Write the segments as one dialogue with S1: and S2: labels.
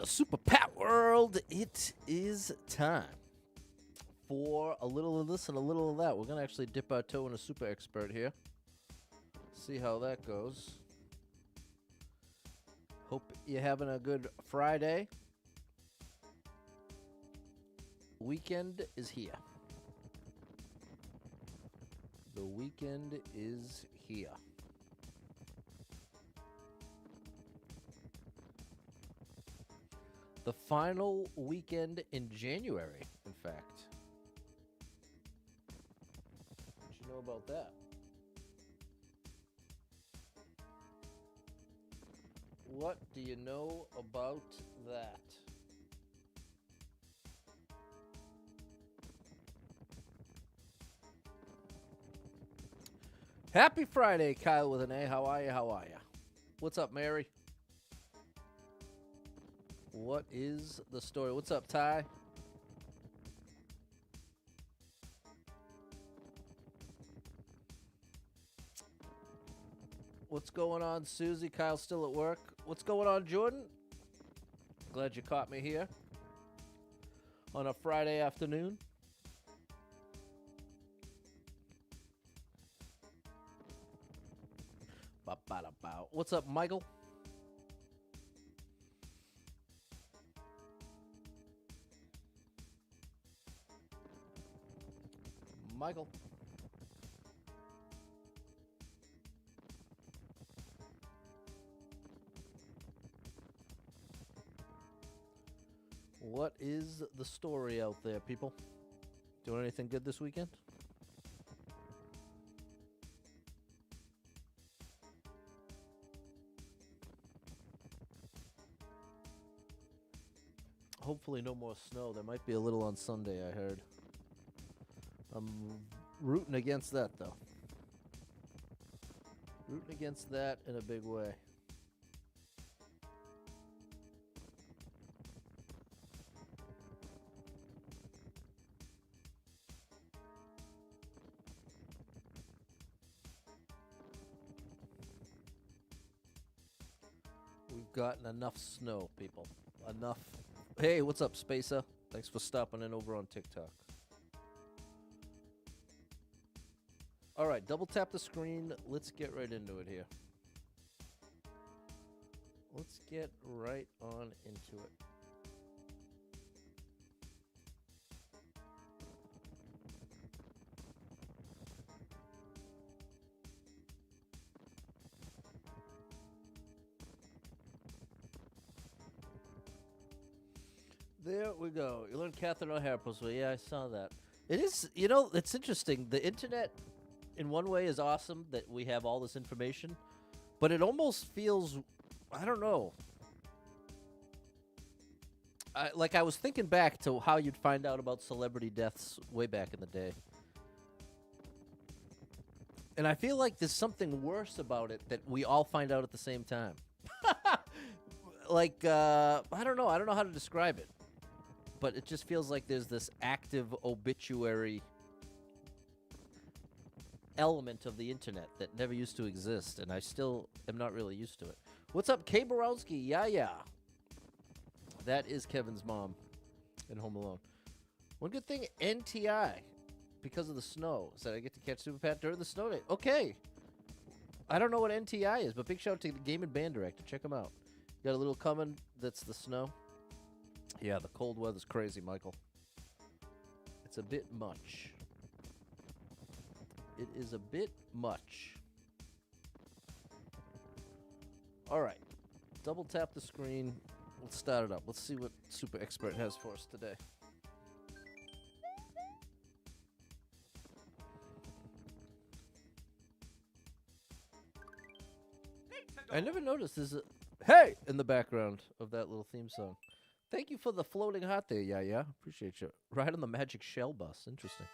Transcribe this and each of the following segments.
S1: Super Pat World, it is time for a little of this and a little of that. We're going to actually dip our toe in a super expert here. See how that goes. Hope you're having a good Friday. Weekend is here. The weekend is here. The final weekend in January, in fact. What you know about that? What do you know about that? Happy Friday, Kyle with an A. How are you? How are you? What's up, Mary? What is the story? What's up, Ty? What's going on, Susie? Kyle still at work? What's going on, Jordan? Glad you caught me here on a Friday afternoon. Ba-ba-da-bow. What's up, Michael? Michael. What is the story out there, people? Doing anything good this weekend? Hopefully no more snow. There might be a little on Sunday, I heard. I'm rooting against that, though. Rooting against that in a big way. We've gotten enough snow, people. Enough. Hey, what's up, Spacer? Thanks for stopping in over on TikTok. All right, double tap the screen. Let's get right into it here. Let's get right on into it. There we go. You learned Catherine O'Hara post. Well, yeah, I saw that. It is, you know, it's interesting. The internet, in one way, is awesome that we have all this information, but it almost feels, I don't know. I was thinking back to how you'd find out about celebrity deaths way back in the day. And I feel like there's something worse about it that we all find out at the same time. I don't know. I don't know how to describe it. But it just feels like there's this active obituary element of the internet that never used to exist, and I still am not really used to it. What's up, Kay Borowski? Yeah. That is Kevin's mom in Home Alone. One good thing, NTI, because of the snow, said I get to catch Super Pat during the snow day. Okay. I don't know what NTI is, but big shout out to the Game and Band Director. Check him out. Got a little coming. That's the snow. Yeah, the cold weather's crazy, Michael. It's a bit much. It is a bit much. All right. Double tap the screen. Let's start it up. Let's see what Super Expert has for us today. I never noticed there's a hey in the background of that little theme song. Thank you for the floating heart there, yeah. Appreciate you. Right on the magic shell bus. Interesting.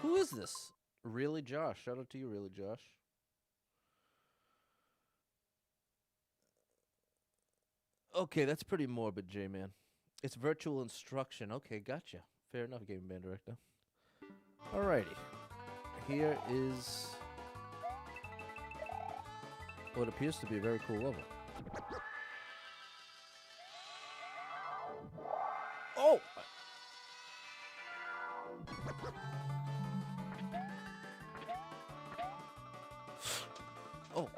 S1: Who is this? Really, Josh? Shout out to you, Really, Josh. Okay, that's pretty morbid, J-Man. It's virtual instruction. Okay, gotcha. Fair enough, Game Band Director. Alrighty. Here is what appears to be a very cool level. Oh! Oh.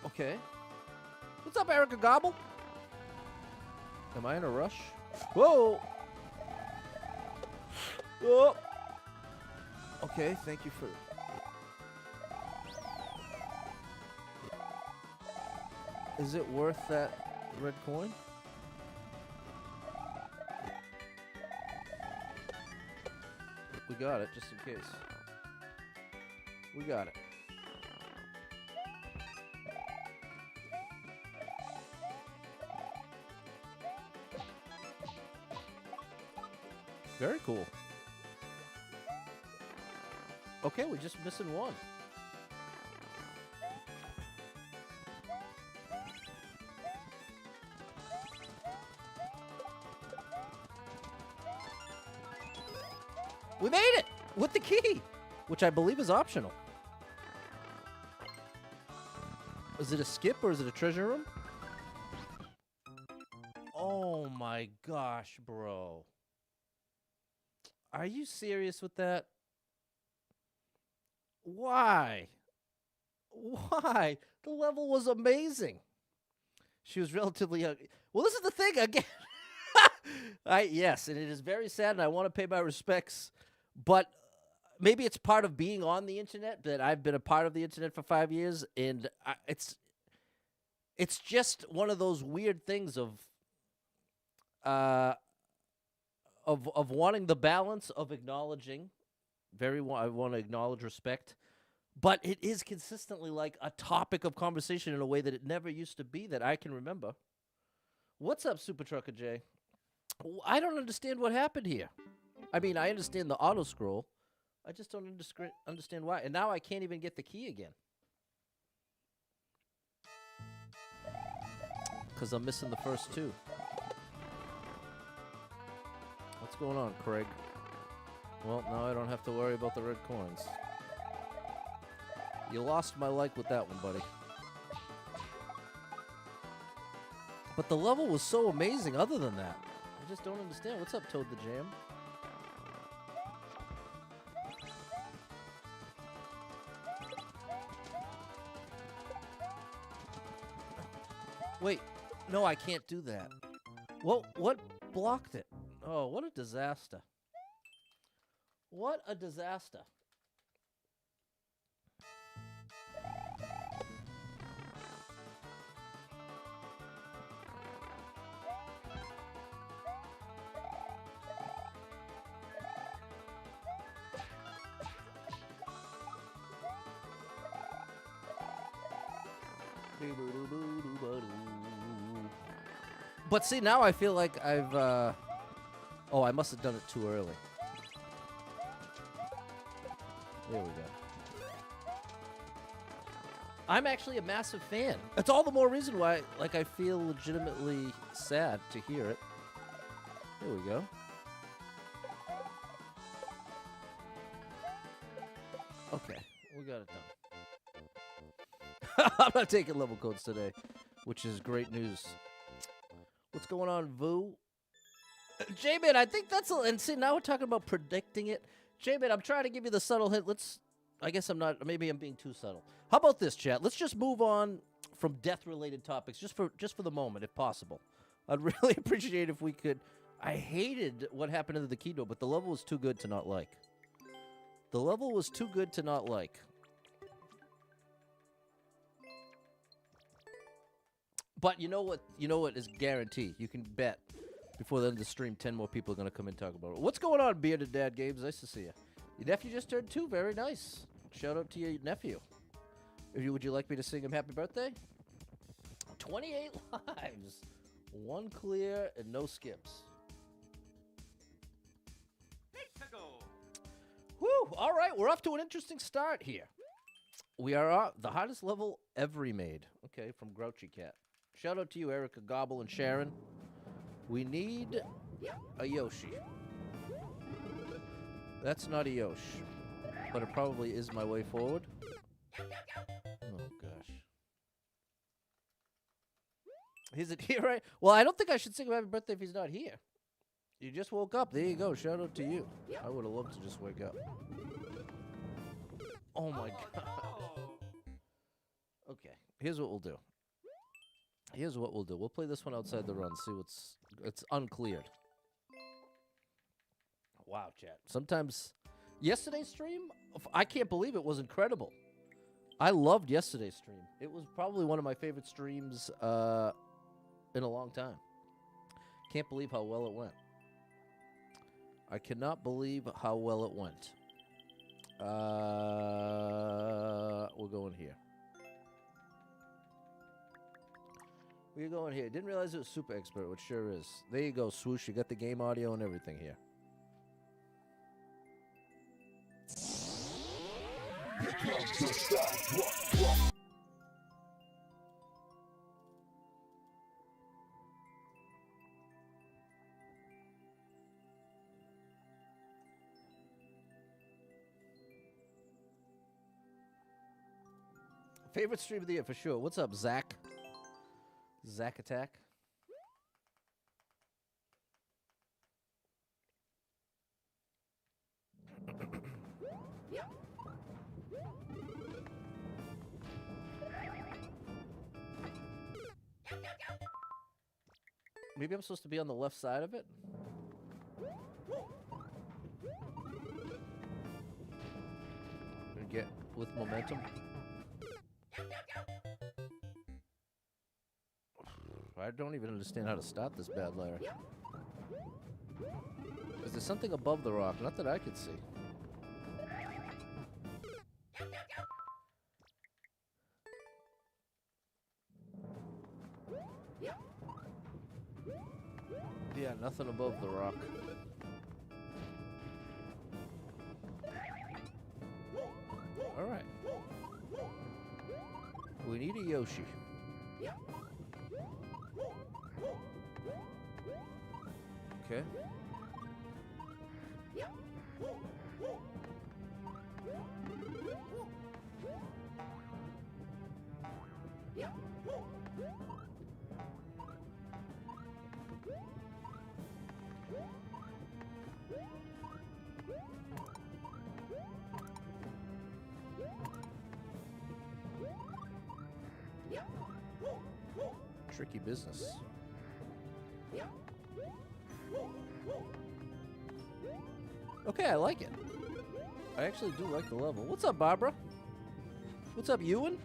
S1: Okay. What's up, Erica Gobble? Am I in a rush? Whoa! Oh! Okay, thank you for... Is it worth that red coin? We got it, just in case. We got it. Very cool. Okay, we're just missing one. We made it! With the key! Which I believe is optional. Is it a skip or is it a treasure room? Oh my gosh, bro. Are you serious with that? Why? Why? The level was amazing. She was relatively young. Well, this is the thing again. Yes, and it is very sad, and I want to pay my respects. But maybe it's part of being on the internet that I've been a part of the internet for 5 years, and it's just one of those weird things of wanting the balance of acknowledging. I want to acknowledge respect, but it is consistently like a topic of conversation in a way that it never used to be that I can remember. What's up, Super Trucker J? I don't understand what happened here. I mean, I understand the auto scroll. I just don't understand why. And now I can't even get the key again. Because I'm missing the first two. What's going on, Craig? Well, now I don't have to worry about the red coins. You lost my like with that one, buddy. But the level was so amazing other than that. I just don't understand. What's up, Toad the Jam? Wait, no, I can't do that. What blocked it? Oh, what a disaster. What a disaster. But see, now I feel like I've, oh, I must have done it too early. There we go. I'm actually a massive fan. That's all the more reason why, like, I feel legitimately sad to hear it. There we go. Okay, we got it done. I'm not taking level codes today, which is great news. What's going on, Vu? J-Man, I think that's and see, now we're talking about predicting it. J-Man, I'm trying to give you the subtle hint. I guess I'm not, maybe I'm being too subtle. How about this, chat? Let's just move on from death-related topics, just for the moment, if possible. I'd really appreciate if we could. I hated what happened to the key door, but the level was too good to not like. The level was too good to not like. But you know what? You know what is guaranteed? You can bet before the end of the stream, 10 more people are going to come and talk about it. What's going on, Bearded Dad Games? Nice to see you. Your nephew just turned 2. Very nice. Shout out to your nephew. Would you like me to sing him happy birthday? 28 lives. 1 clear and no skips. Whew. All right, we're off to an interesting start here. We are the hottest level ever made. Okay, from Grouchy Cat. Shout out to you, Erica Gobble and Sharon. We need a Yoshi. That's not a Yoshi, but it probably is my way forward. Oh, gosh. Is it here, right? Well, I don't think I should sing him happy birthday if he's not here. You just woke up. There you go. Shout out to you. I would have loved to just wake up. Oh, my God. Okay. Here's what we'll do. We'll play this one outside the run. See what's... It's uncleared. Wow, chat. Sometimes... Yesterday's stream, I can't believe it was incredible. I loved yesterday's stream. It was probably one of my favorite streams in a long time. Can't believe how well it went. I cannot believe how well it went. We'll go in here. We're going here. Didn't realize it was Super Expert, which sure is. There you go, Swoosh. You got the game audio and everything here. Favorite stream of the year for sure. What's up, Zach? Zach Attack. Maybe I'm supposed to be on the left side of it? And get with momentum. I don't even understand how to stop this bad Larry. Is there something above the rock? Not that I could see. Yeah, nothing above the rock. Alright. We need a Yoshi. Okay. Tricky business. Okay, I like it. I actually do like the level. What's up, Barbara? What's up, Ewan?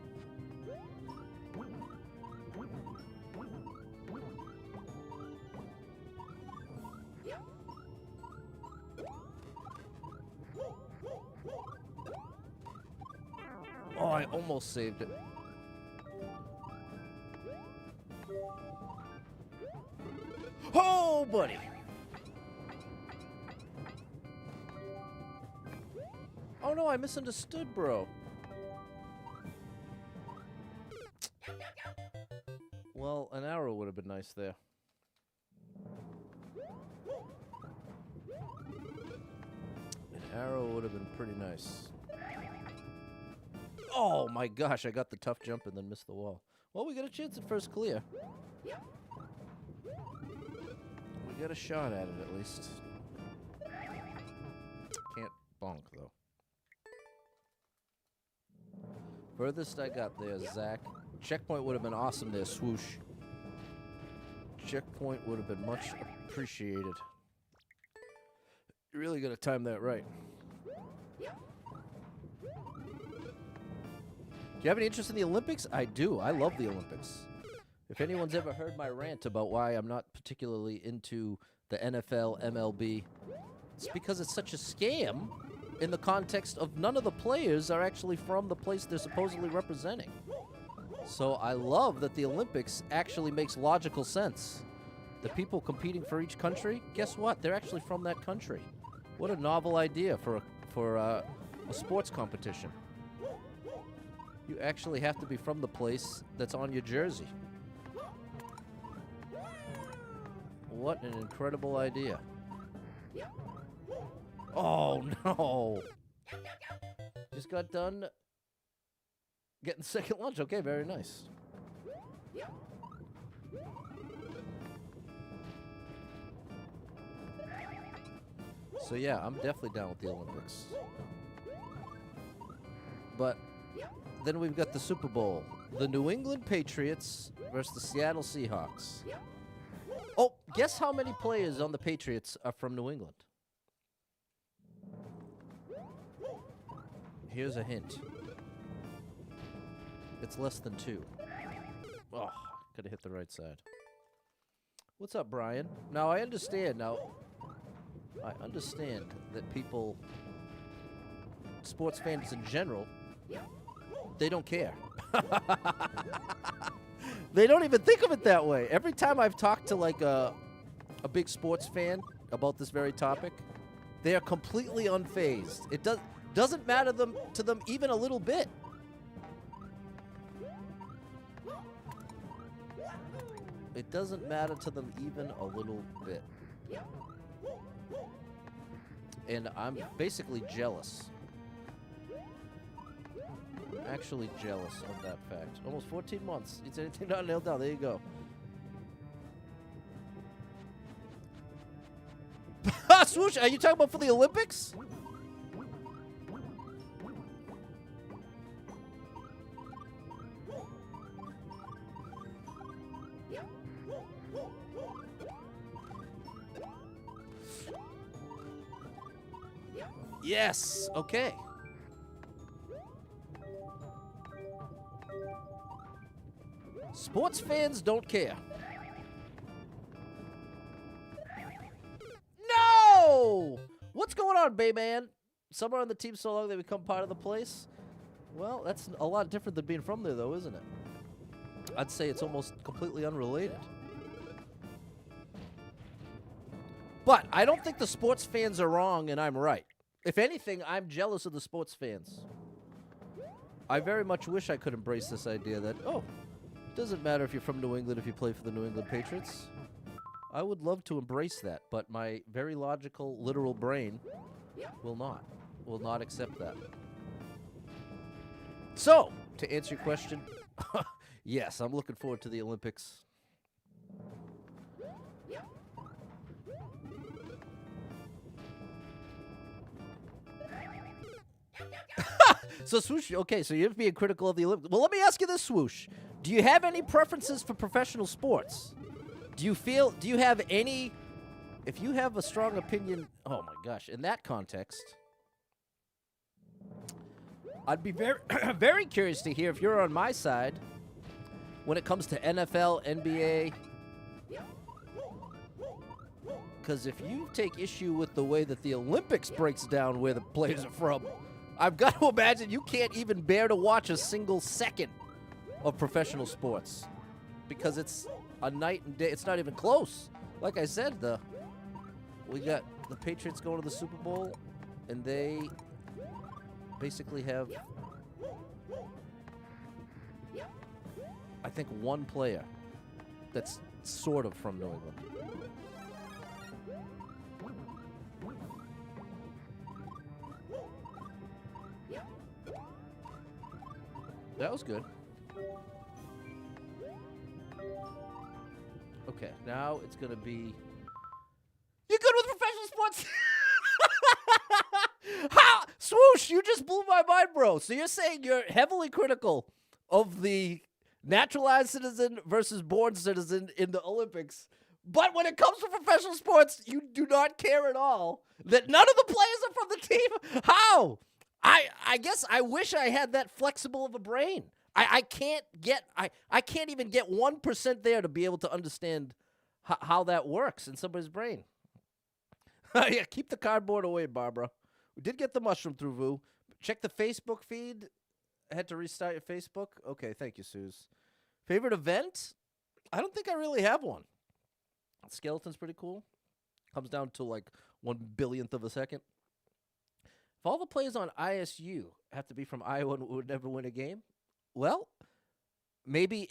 S1: Oh, I almost saved it. Oh, buddy. Oh, no, I misunderstood, bro. Well, an arrow would have been nice there. An arrow would have been pretty nice. Oh, my gosh, I got the tough jump and then missed the wall. Well, we got a chance at first clear. We got a shot at it, at least. Can't bonk, though. Furthest I got there, Zach. Checkpoint would have been awesome there, Swoosh. Checkpoint would have been much appreciated. You really got to time that right. Do you have any interest in the Olympics? I do. I love the Olympics. If anyone's ever heard my rant about why I'm not particularly into the NFL, MLB, it's because it's such a scam in the context of none of the players are actually from the place they're supposedly representing. So I love that the Olympics actually makes logical sense. The people competing for each country, guess what? They're actually from that country. What a novel idea for a sports competition. You actually have to be from the place that's on your jersey. What an incredible idea. Oh, no. Just got done getting second lunch. Okay, very nice. So yeah, I'm definitely down with the Olympics. But then we've got the Super Bowl. The New England Patriots versus the Seattle Seahawks. Oh, guess how many players on the Patriots are from New England? Here's a hint. It's less than 2. Oh, could have hit the right side. What's up, Brian? Now, I understand that people, sports fans in general, they don't care. They don't even think of it that way. Every time I've talked to like a big sports fan about this very topic, they are completely unfazed. It doesn't matter to them even a little bit. It doesn't matter to them even a little bit. And I'm basically jealous. I'm actually jealous of that fact. Almost 14 months. It's anything not nailed down. There you go. Swoosh, are you talking about for the Olympics? Yes. Okay. Sports fans don't care. No! What's going on, Bayman? Some are on the team so long they become part of the place. Well, that's a lot different than being from there, though, isn't it? I'd say it's almost completely unrelated. But I don't think the sports fans are wrong and I'm right. If anything, I'm jealous of the sports fans. I very much wish I could embrace this idea that, oh, it doesn't matter if you're from New England if you play for the New England Patriots. I would love to embrace that, but my very logical, literal brain will not accept that. So, to answer your question, yes, I'm looking forward to the Olympics. So, Swoosh, okay, so you're being critical of the Olympics. Well, let me ask you this, Swoosh. Do you have any preferences for professional sports? Do you have any, if you have a strong opinion, oh my gosh, in that context, I'd be very, very curious to hear if you're on my side when it comes to NFL, NBA. Because if you take issue with the way that the Olympics breaks down where the players are from, I've got to imagine you can't even bear to watch a single second of professional sports because it's a night and day. It's not even close. Like I said, we got the Patriots going to the Super Bowl, and they basically have, I think, one player that's sort of from New England. That was good. Okay, now it's going to be... You're good with professional sports? How? Swoosh, you just blew my mind, bro. So you're saying you're heavily critical of the naturalized citizen versus born citizen in the Olympics. But when it comes to professional sports, you do not care at all that none of the players are from the team? How? I guess I wish I had that flexible of a brain. I can't even get 1% there to be able to understand how that works in somebody's brain. Yeah, keep the cardboard away, Barbara. We did get the mushroom through Vu. Check the Facebook feed. I had to restart your Facebook. Okay, thank you, Suze. Favorite event? I don't think I really have one. Skeleton's pretty cool. Comes down to like 1/1000th of a second. If all the players on ISU have to be from Iowa and would never win a game, well, maybe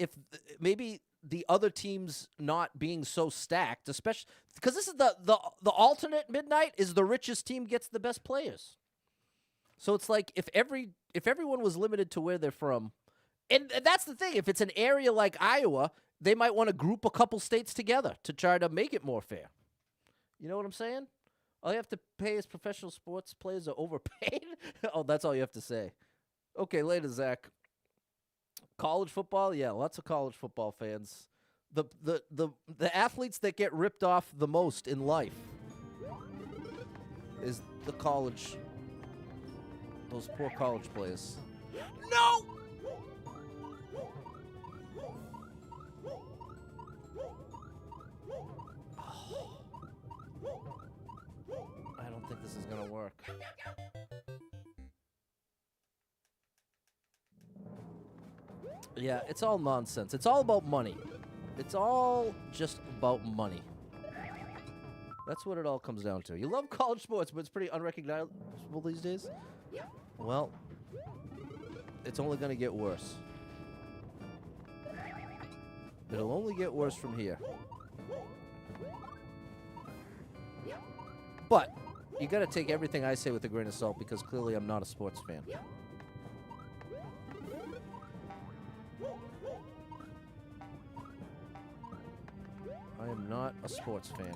S1: the other teams not being so stacked, especially because this is the alternate midnight is the richest team gets the best players. So it's like if everyone was limited to where they're from, and that's the thing. If it's an area like Iowa, they might want to group a couple states together to try to make it more fair. You know what I'm saying? All you have to pay is professional sports players are overpaid? Oh, that's all you have to say. Okay, later, Zach. College football? Yeah, lots of college football fans. The athletes that get ripped off the most in life is the college, those poor college players. No! I don't think this is going to work. Yeah, it's all nonsense. It's all about money. It's all just about money. That's what it all comes down to. You love college sports, but it's pretty unrecognizable these days. Well, it's only going to get worse. It'll only get worse from here. But you got to take everything I say with a grain of salt because clearly I'm not a sports fan. I am not a sports fan.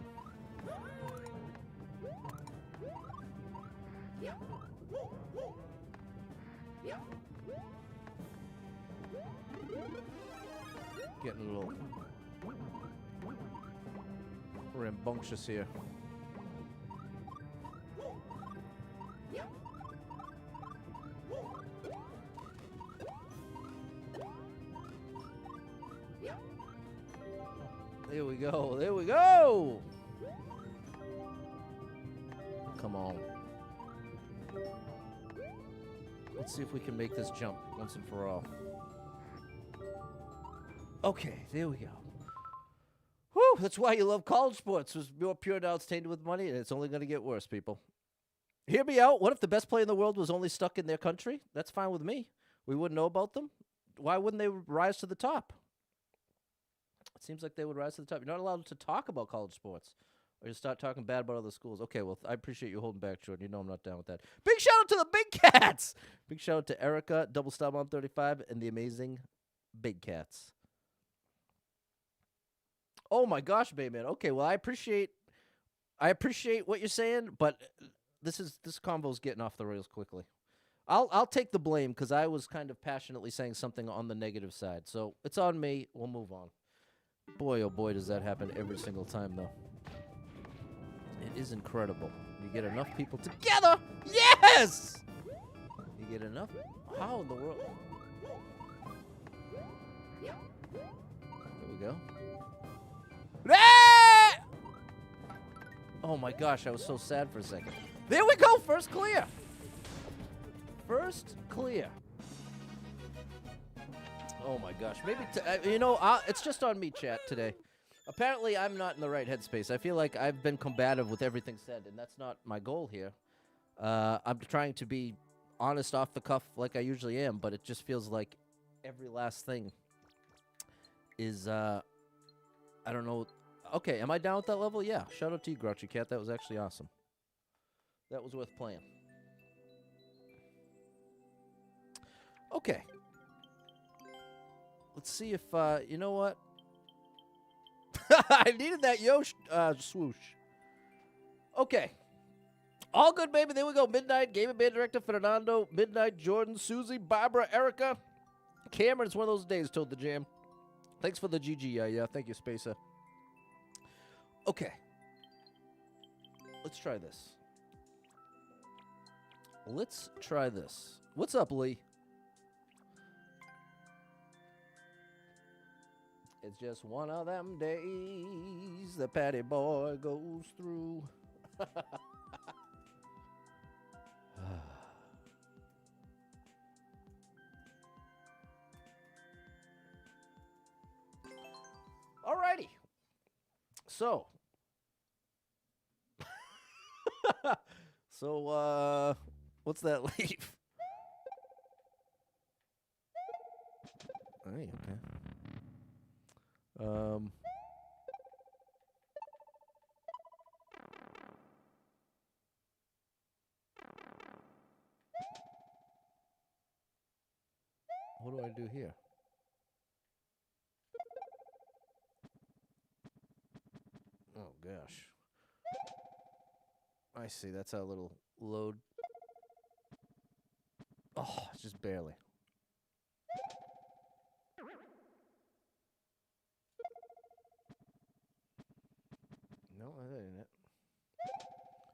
S1: Getting a little rambunctious here. There we go. There we go. Come on. Let's see if we can make this jump once and for all. Okay, there we go. Whew, that's why you love college sports. It's more pure now, it's tainted with money, and it's only going to get worse, people. Hear me out. What if the best player in the world was only stuck in their country? That's fine with me. We wouldn't know about them. Why wouldn't they rise to the top? It seems like they would rise to the top. You're not allowed to talk about college sports. Or you start talking bad about other schools. Okay, well, I appreciate you holding back, Jordan. You know I'm not down with that. Big shout out to the Big Cats! Big shout out to Erica, Double Star Mom 35, and the amazing Big Cats. Oh my gosh, Bayman. Okay, well, I appreciate what you're saying, but this convo's getting off the rails quickly. I'll take the blame because I was kind of passionately saying something on the negative side. So it's on me. We'll move on. Boy, oh boy, does that happen every single time, though. It is incredible. You get enough people together. Yes! You get enough. How in the world? There we go. Ah! Oh my gosh, I was so sad for a second. There we go. First clear. First clear. Oh my gosh. Maybe, it's just on me, chat, today. Apparently, I'm not in the right headspace. I feel like I've been combative with everything said, and that's not my goal here. I'm trying to be honest off the cuff like I usually am, but it just feels like every last thing is, I don't know. Okay, am I down with that level? Yeah. Shout out to you, Grouchy Cat. That was actually awesome. That was worth playing. Okay. Let's see if, you know what? I needed that swoosh. Okay. All good, baby. There we go. Midnight, Gaming Band Director, Fernando, Midnight, Jordan, Susie, Barbara, Erica. Cameron, it's one of those days, told the jam. Thanks for the GG, yeah. Thank you, Spacer. Okay. Let's try this. What's up, Lee? It's just one of them days the Patty Boy goes through. Alrighty. So. What's that leave? Hey, okay. What do I do here? Oh gosh. I I see. That's our little load. Oh, it's just barely. No, that ain't it.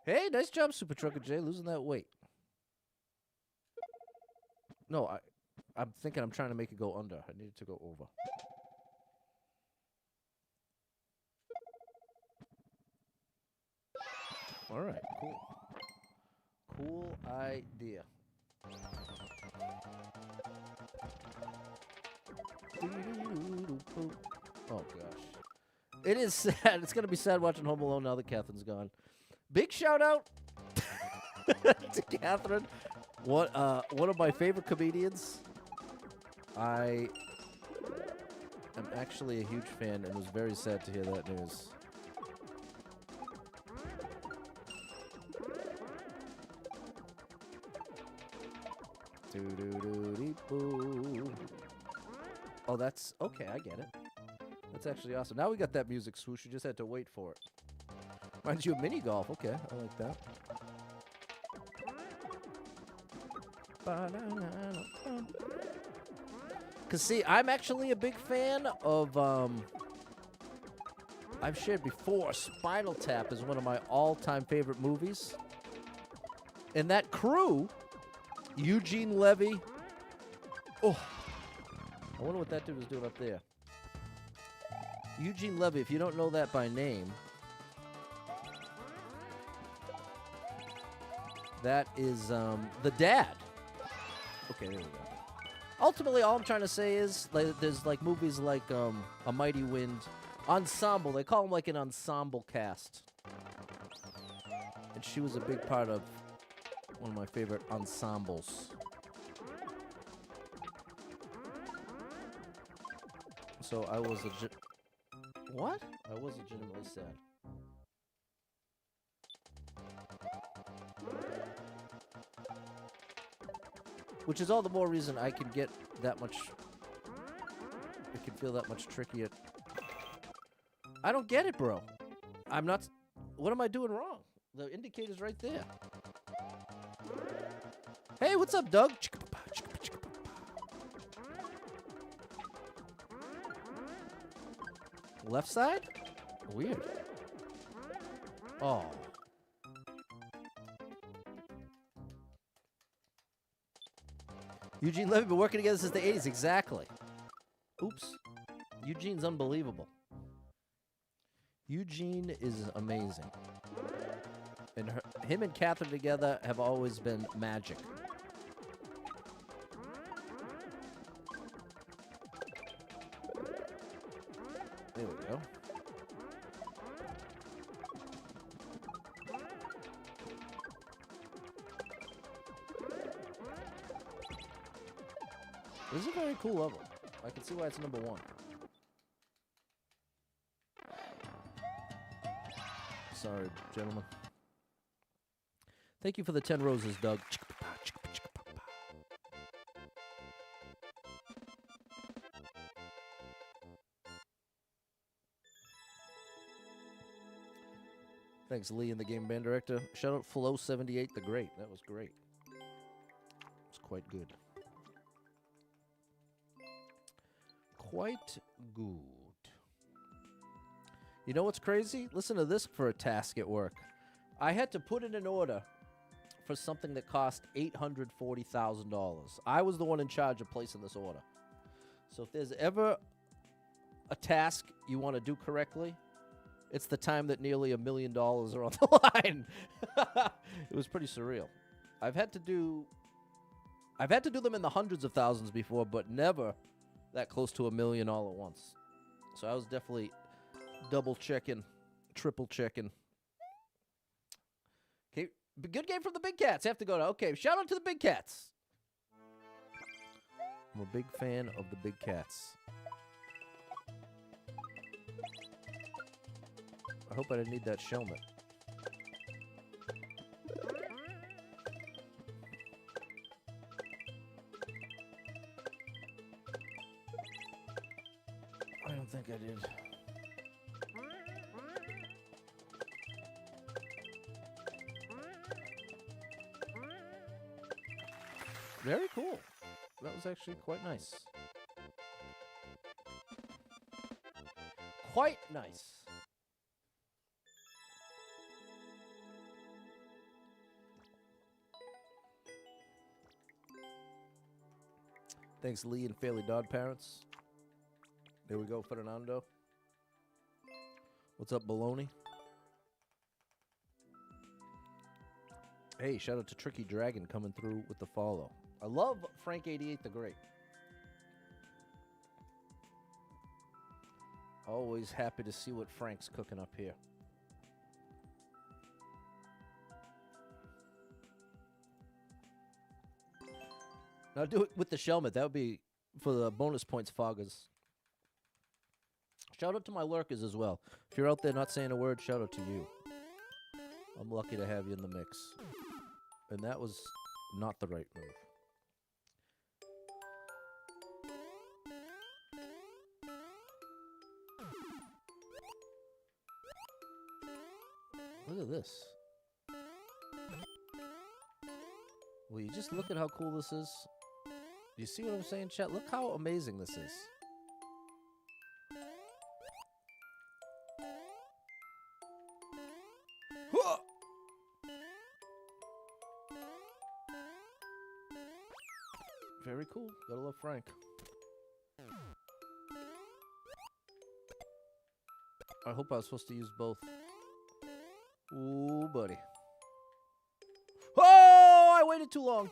S1: Hey, nice job, Super Trucker J, losing that weight. No, I'm thinking I'm trying to make it go under. I need it to go over. All right, cool. Cool idea. Oh, gosh. It is sad. It's going to be sad watching Home Alone now that Catherine's gone. Big shout out to Catherine. One of my favorite comedians. I am actually a huge fan and was very sad to hear that news. Doo-doo-doo-dee-boo. Oh, that's... Okay, I get it. That's actually awesome. Now we got that music swoosh. You just had to wait for it. Reminds you of mini golf. Okay, I like that. Because, see, I'm actually a big fan of... I've shared before, Spinal Tap is one of my all-time favorite movies. And that crew... Eugene Levy. Oh, I wonder what that dude was doing up there. Eugene Levy, if you don't know that by name, that is the dad. Okay, there we go. Ultimately, all I'm trying to say is there's like movies like A Mighty Wind, Ensemble. They call them like an ensemble cast. And she was a big part of one of my favorite ensembles. So I was what? I was legitimately sad. Which is all the more reason I can get that much... It can feel that much trickier. I don't get it, bro. I'm not... What am I doing wrong? The indicator's right there. Hey, what's up, Doug? Left side? Weird. Oh. Eugene Levy been working together since the 80s. Exactly. Oops. Eugene's unbelievable. Eugene is amazing. And him and Catherine together have always been magic. There we go. This is a very cool level. I can see why it's number 1. Sorry, gentlemen. Thank you for the 10 roses, Doug. Thanks, Lee, and the game band director. Shout out Flow78 the Great. That was great. It's quite good. Quite good. You know what's crazy? Listen to this for a task at work. I had to put in an order for something that cost $840,000. I was the one in charge of placing this order. So if there's ever a task you want to do correctly, it's the time that nearly $1 million are on the line. It was pretty surreal. I've had to do them in the hundreds of thousands before, but never that close to $1 million all at once. So I was definitely double checking, triple checking. Okay, good game from the Big Cats. Have to go to. Okay, shout out to the Big Cats. I'm a big fan of the Big Cats. I hope I didn't need that shelmet. I don't think I did. Very cool. That was actually quite nice. Quite nice. Thanks, Lee and Fairly Dodd parents. There we go, Fernando. What's up, Baloney? Hey, shout out to Tricky Dragon coming through with the follow. I love Frank88 the Great. Always happy to see what Frank's cooking up here. Now do it with the Shelmet. That would be for the bonus points, Foggers. Shout out to my lurkers as well. If you're out there not saying a word, shout out to you. I'm lucky to have you in the mix. And that was not the right move. Look at this. Will you just look at how cool this is? Do you see what I'm saying, chat? Look how amazing this is. Very cool. Gotta love Frank. I hope I was supposed to use both. Ooh, buddy. Oh, I waited too long.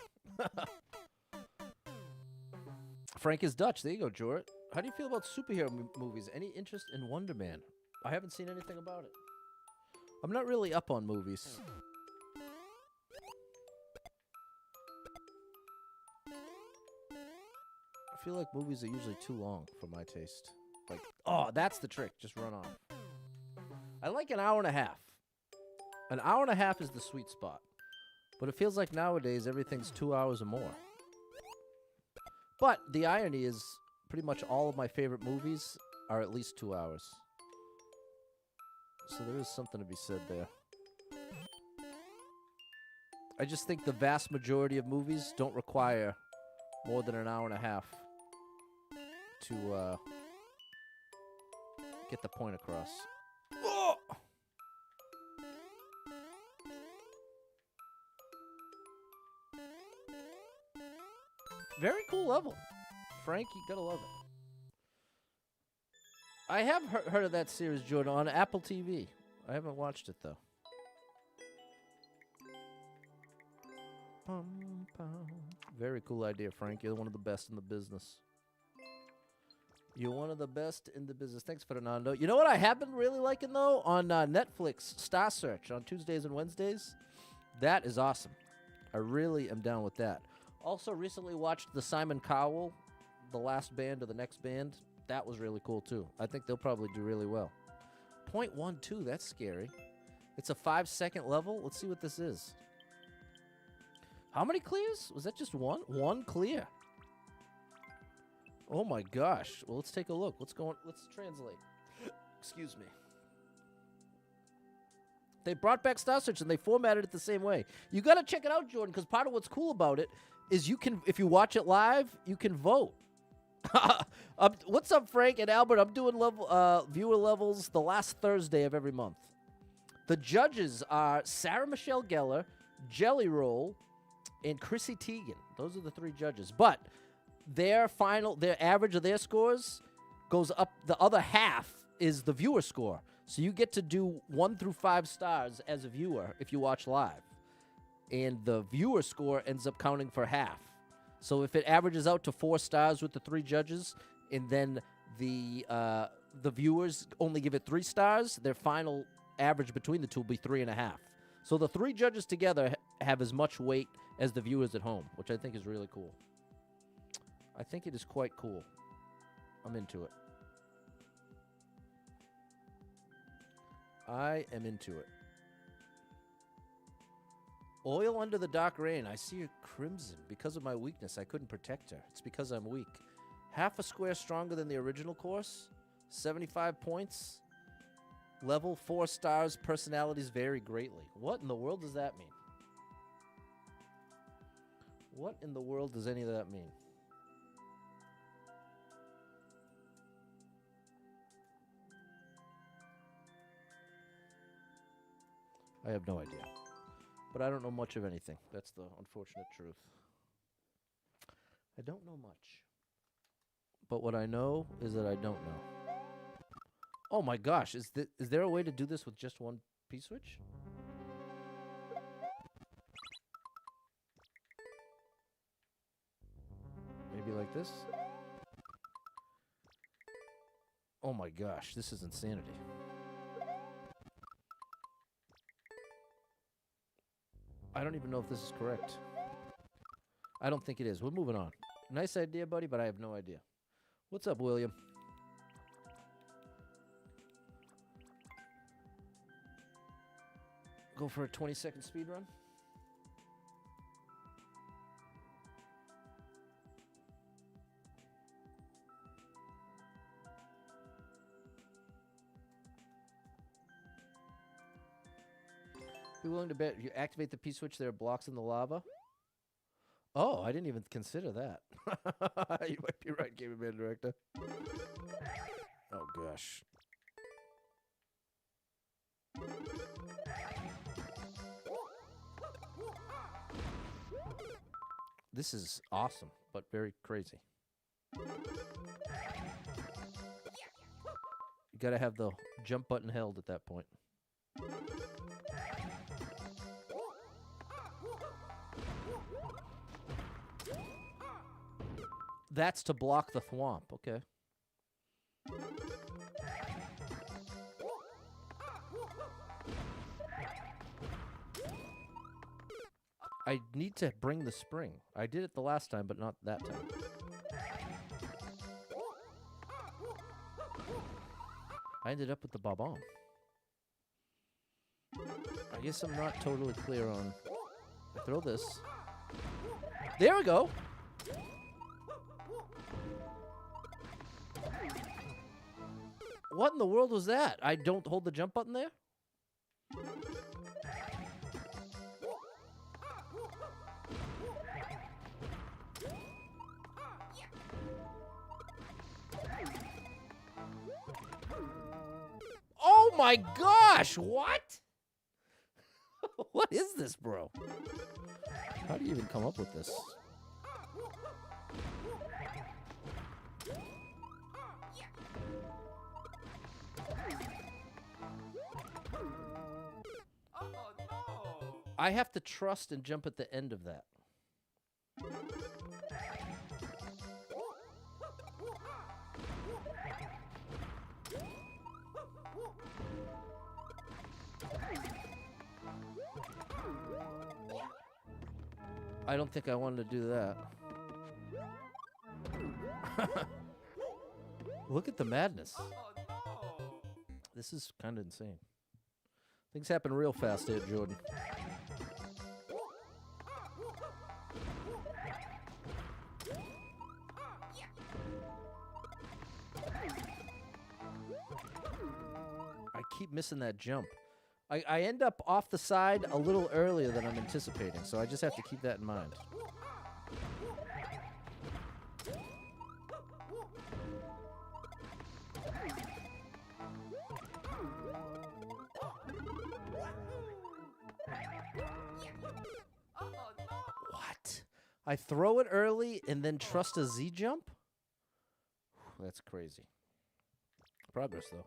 S1: Frank is Dutch. There you go, Jorrit. How do you feel about superhero movies? Any interest in Wonder Man? I haven't seen anything about it. I'm not really up on movies. I feel like movies are usually too long for my taste. Like, oh, that's the trick. Just run off. I like an hour and a half. An hour and a half is the sweet spot. But it feels like nowadays everything's 2 hours or more. But the irony is pretty much all of my favorite movies are at least 2 hours. So there is something to be said there. I just think the vast majority of movies don't require more than an hour and a half to get the point across. Oh! Very cool level. Frank, you gotta love it. I have heard of that series, Jordan, on Apple TV. I haven't watched it, though. Very cool idea, Frank. You're one of the best in the business. You're one of the best in the business. Thanks, Fernando. You know what I have been really liking, though? On Netflix, Star Search on Tuesdays and Wednesdays. That is awesome. I really am down with that. Also, recently watched the Simon Cowell, The Last Band or The Next Band. That was really cool, too. I think they'll probably do really well. 0.12, that's scary. It's a 5-second level. Let's see what this is. How many clears? Was that just one? One clear. Oh my gosh. Well, let's take a look. Let's translate. Excuse me. They brought back Star Search and they formatted it the same way. You got to check it out, Jordan, because part of what's cool about it is you can, if you watch it live, you can vote. What's up, Frank and Albert? I'm doing viewer levels the last Thursday of every month. The judges are Sarah Michelle Gellar, Jelly Roll, and Chrissy Teigen. Those are the three judges. But their average of their scores goes up. The other half is the viewer score. So you get to do 1 through 5 stars as a viewer if you watch live. And the viewer score ends up counting for half. So if it averages out to 4 stars with the 3 judges, and then the viewers only give it 3 stars, their final average between the two will be 3.5. So the 3 judges together have as much weight as the viewers at home, which I think is really cool. I think it is quite cool. I'm into it. I am into it. Oil under the dark rain. I see her crimson. Because of my weakness, I couldn't protect her. It's because I'm weak. Half a square stronger than the original course. 75 points. Level 4 stars. Personalities vary greatly. What in the world does that mean? What in the world does any of that mean? I have no idea. But I don't know much of anything. That's the unfortunate truth. I don't know much. But what I know is that I don't know. Oh my gosh, is there a way to do this with just one P-switch? Maybe like this? Oh my gosh, this is insanity. I don't even know if this is correct. I don't think it is. We're moving on. Nice idea, buddy, but I have no idea. What's up, William? Go for a 20-second speed run? Be willing to bet you activate the P-switch, there are blocks in the lava? Oh, I didn't even consider that. You might be right, Game Man Director. Oh, gosh. This is awesome, but very crazy. You gotta have the jump button held at that point. That's to block the thwomp, okay. I need to bring the spring. I did it the last time, but not that time. I ended up with the bob-omb. I guess I'm not totally clear on... I throw this. There we go! What in the world was that? I don't hold the jump button there? Oh my gosh, what? What is this, bro? How do you even come up with this? I have to trust and jump at the end of that. I don't think I wanted to do that. Look at the madness. This is kind of insane. Things happen real fast here, Jordan. I keep missing that jump. I end up off the side a little earlier than I'm anticipating, so I just have to keep that in mind. What? I throw it early and then trust a Z jump? That's crazy. Progress, though.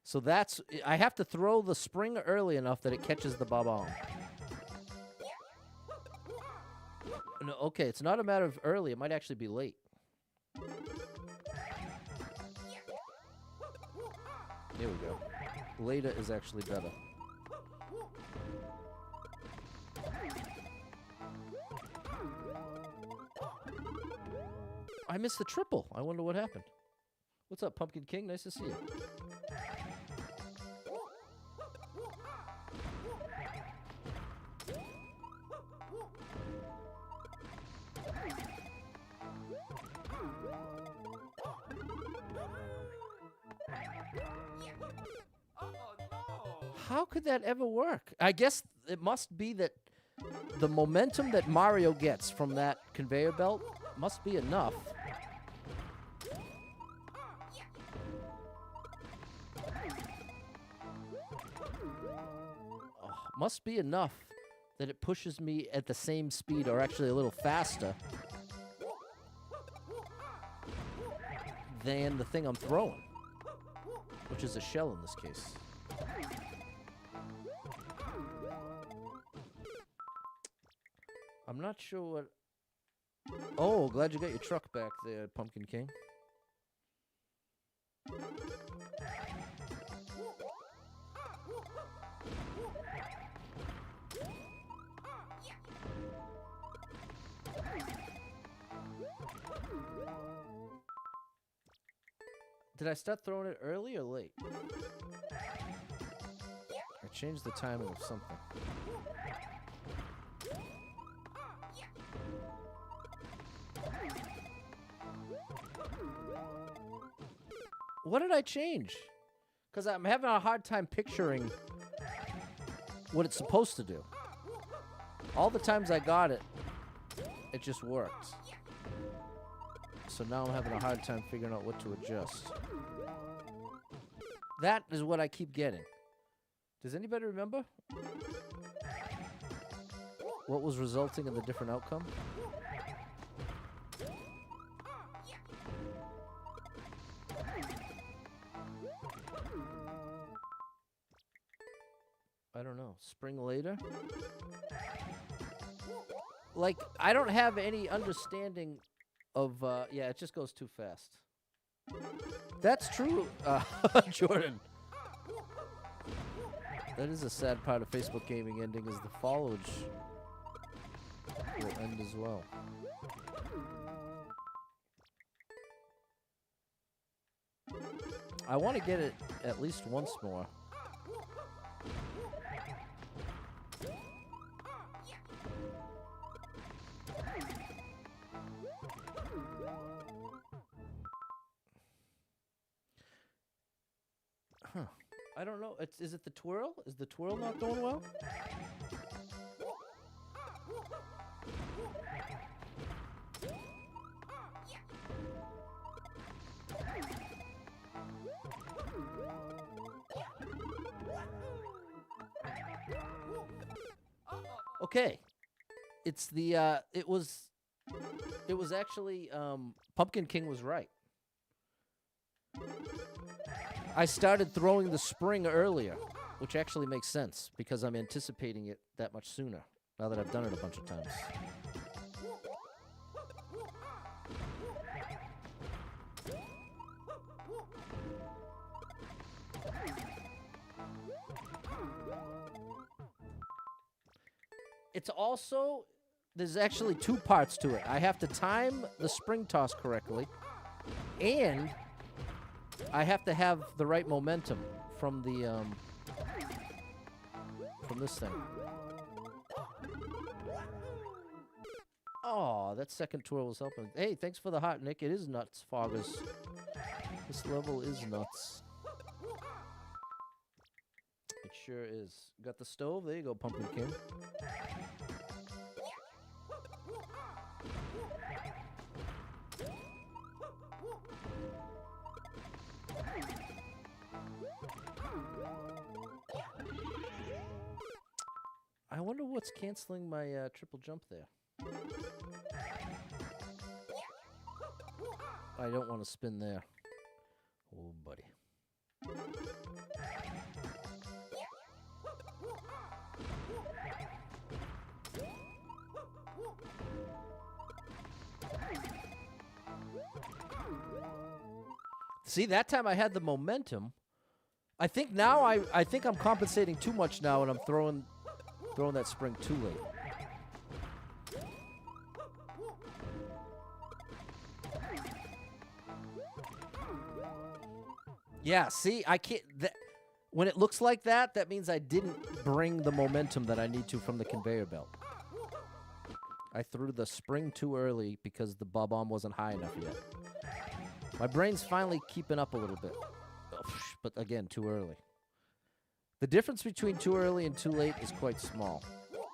S1: So that's... I have to throw the spring early enough that it catches the bob-omb. No, okay, it's not a matter of early. It might actually be late. Here we go. Later is actually better. I missed the triple. I wonder what happened. What's up, Pumpkin King? Nice to see you. How could that ever work? I guess it must be that the momentum that Mario gets from that conveyor belt must be enough. Oh, must be enough that it pushes me at the same speed, or actually a little faster, than the thing I'm throwing, which is a shell in this case. I'm not sure what... Oh, glad you got your truck back there, Pumpkin King. Did I start throwing it early or late? I changed the timing of something. What did I change? Because I'm having a hard time picturing what it's supposed to do. All the times I got it, it just worked. So now I'm having a hard time figuring out what to adjust. That is what I keep getting. Does anybody remember what was resulting in the different outcome? I don't know. Spring later? Like, I don't have any understanding of, yeah, it just goes too fast. That's true, Jordan. That is a sad part of Facebook gaming ending, is the foliage will end as well. I want to get it at least once more. Huh. I don't know. Is it the twirl? Is the twirl not going well? Okay. It's the it was actually Pumpkin King was right. I started throwing the spring earlier, which actually makes sense because I'm anticipating it that much sooner now that I've done it a bunch of times. It's also, there's actually two parts to it. I have to time the spring toss correctly, and I have to have the right momentum from the, from this thing. Oh, that second twirl was helping. Hey, thanks for the heart, Nick. It is nuts, Foggers. This level is nuts. It sure is. Got the stove? There you go, Pumpkin King. I wonder what's canceling my triple jump there. I don't want to spin there. Oh, buddy. See, that time I had the momentum. I think now I think I'm compensating too much now, and I'm throwing that spring too late. Yeah, see, I can't. When it looks like that, that means I didn't bring the momentum that I need to from the conveyor belt. I threw the spring too early because the bob-omb wasn't high enough yet. My brain's finally keeping up a little bit. But again, too early. The difference between too early and too late is quite small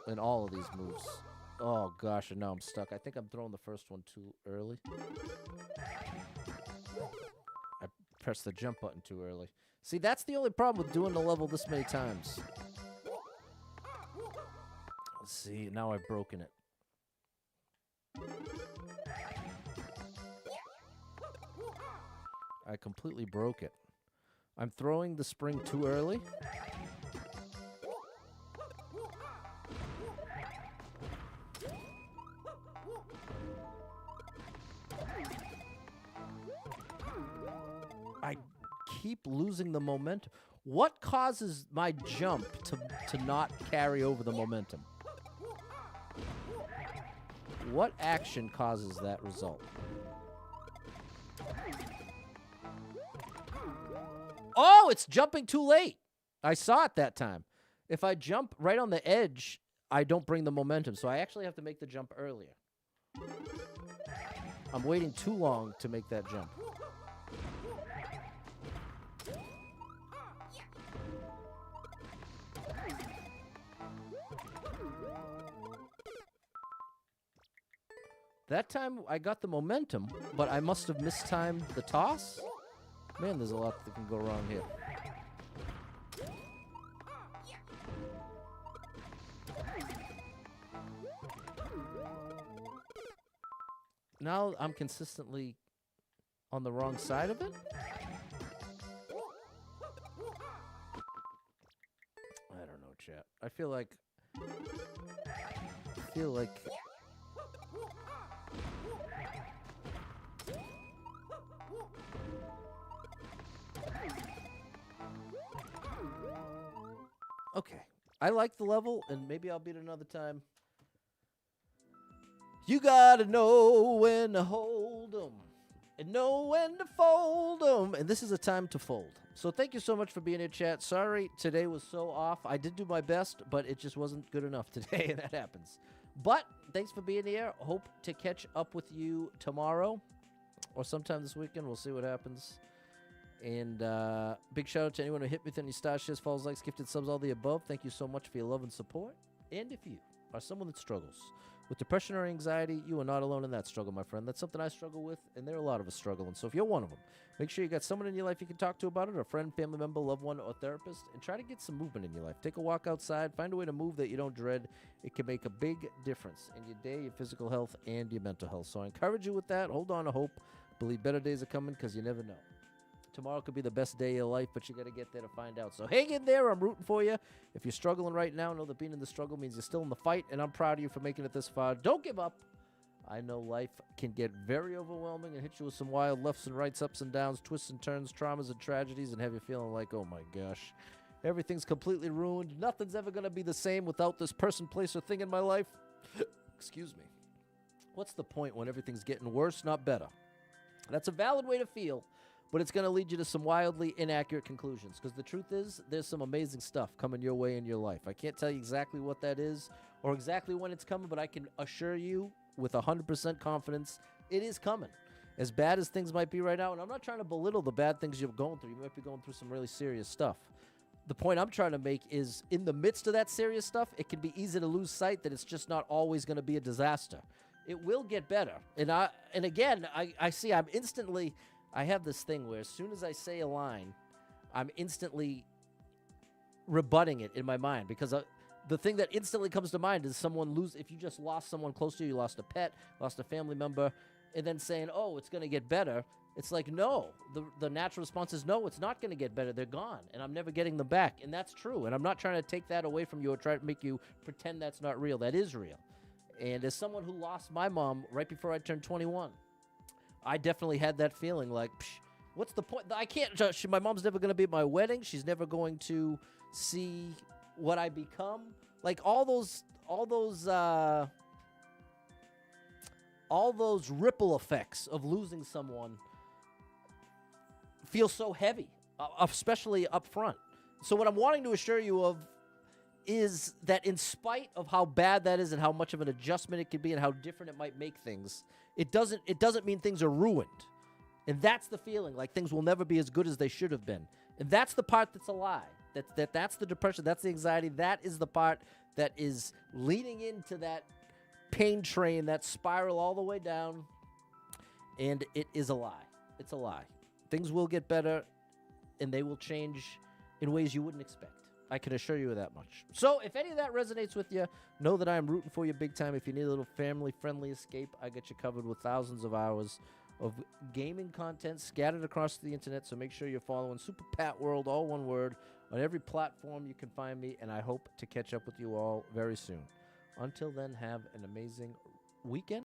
S1: in all of these moves. Oh, gosh, and now I'm stuck. I think I'm throwing the first one too early. I pressed the jump button too early. See, that's the only problem with doing the level this many times. Let's see, now I've broken it. I completely broke it. I'm throwing the spring too early. I keep losing the momentum. What causes my jump to not carry over the momentum? What action causes that result? Oh, it's jumping too late. I saw it that time. If I jump right on the edge, I don't bring the momentum, so I actually have to make the jump earlier. I'm waiting too long to make that jump. That time I got the momentum, but I must have mistimed the toss. Man, there's a lot that can go wrong here. Now I'm consistently on the wrong side of it. I don't know, chat. I feel like okay. I like the level, and maybe I'll beat it another time. You gotta know when to hold 'em and know when to fold 'em. And this is a time to fold. So thank you so much for being here, chat. Sorry today was so off. I did do my best, but it just wasn't good enough today, and that happens. But thanks for being here. Hope to catch up with you tomorrow or sometime this weekend. We'll see what happens. And big shout out to anyone who hit me with any stars, shares, follows, likes, gifted subs, all the above. Thank you so much for your love and support. And if you are someone that struggles with depression or anxiety, you are not alone in that struggle, my friend. That's something I struggle with, and there are a lot of us struggling. So if you're one of them, make sure you got someone in your life you can talk to about it, a friend, family member, loved one, or therapist, and try to get some movement in your life. Take a walk outside. Find a way to move that you don't dread. It can make a big difference in your day, your physical health, and your mental health. So I encourage you with that. Hold on to hope. Believe better days are coming because you never know. Tomorrow could be the best day of your life, but you got to get there to find out. So hang in there. I'm rooting for you. If you're struggling right now, know that being in the struggle means you're still in the fight, and I'm proud of you for making it this far. Don't give up. I know life can get very overwhelming and hit you with some wild lefts and rights, ups and downs, twists and turns, traumas and tragedies, and have you feeling like, oh my gosh, everything's completely ruined. Nothing's ever going to be the same without this person, place, or thing in my life. Excuse me. What's the point when everything's getting worse, not better? That's a valid way to feel. But it's going to lead you to some wildly inaccurate conclusions. Because the truth is, there's some amazing stuff coming your way in your life. I can't tell you exactly what that is or exactly when it's coming, but I can assure you with 100% confidence, it is coming. As bad as things might be right now, and I'm not trying to belittle the bad things you're going through. You might be going through some really serious stuff. The point I'm trying to make is in the midst of that serious stuff, it can be easy to lose sight that it's just not always going to be a disaster. It will get better. And again, I see I'm instantly... I have this thing where as soon as I say a line, I'm instantly rebutting it in my mind because the thing that instantly comes to mind is someone if you just lost someone close to you, you lost a pet, lost a family member, and then saying, oh, it's going to get better. It's like, no, the natural response is, no, it's not going to get better. They're gone, and I'm never getting them back. And that's true. And I'm not trying to take that away from you or try to make you pretend that's not real. That is real. And as someone who lost my mom right before I turned 21, I definitely had that feeling like, what's the point? I can't. My mom's never going to be at my wedding. She's never going to see what I become. Like all those ripple effects of losing someone feel so heavy, especially up front. So what I'm wanting to assure you of is that in spite of how bad that is and how much of an adjustment it could be and how different it might make things, it doesn't mean things are ruined. And that's the feeling, like things will never be as good as they should have been. And that's the part that's a lie. That's the depression. That's the anxiety. That is the part that is leading into that pain train, that spiral all the way down. And it is a lie. It's a lie. Things will get better, and they will change in ways you wouldn't expect. I can assure you of that much. So if any of that resonates with you, know that I'm rooting for you big time. If you need a little family-friendly escape, I got you covered with thousands of hours of gaming content scattered across the internet. So make sure you're following Super Pat World, all one word, on every platform you can find me. And I hope to catch up with you all very soon. Until then, have an amazing weekend.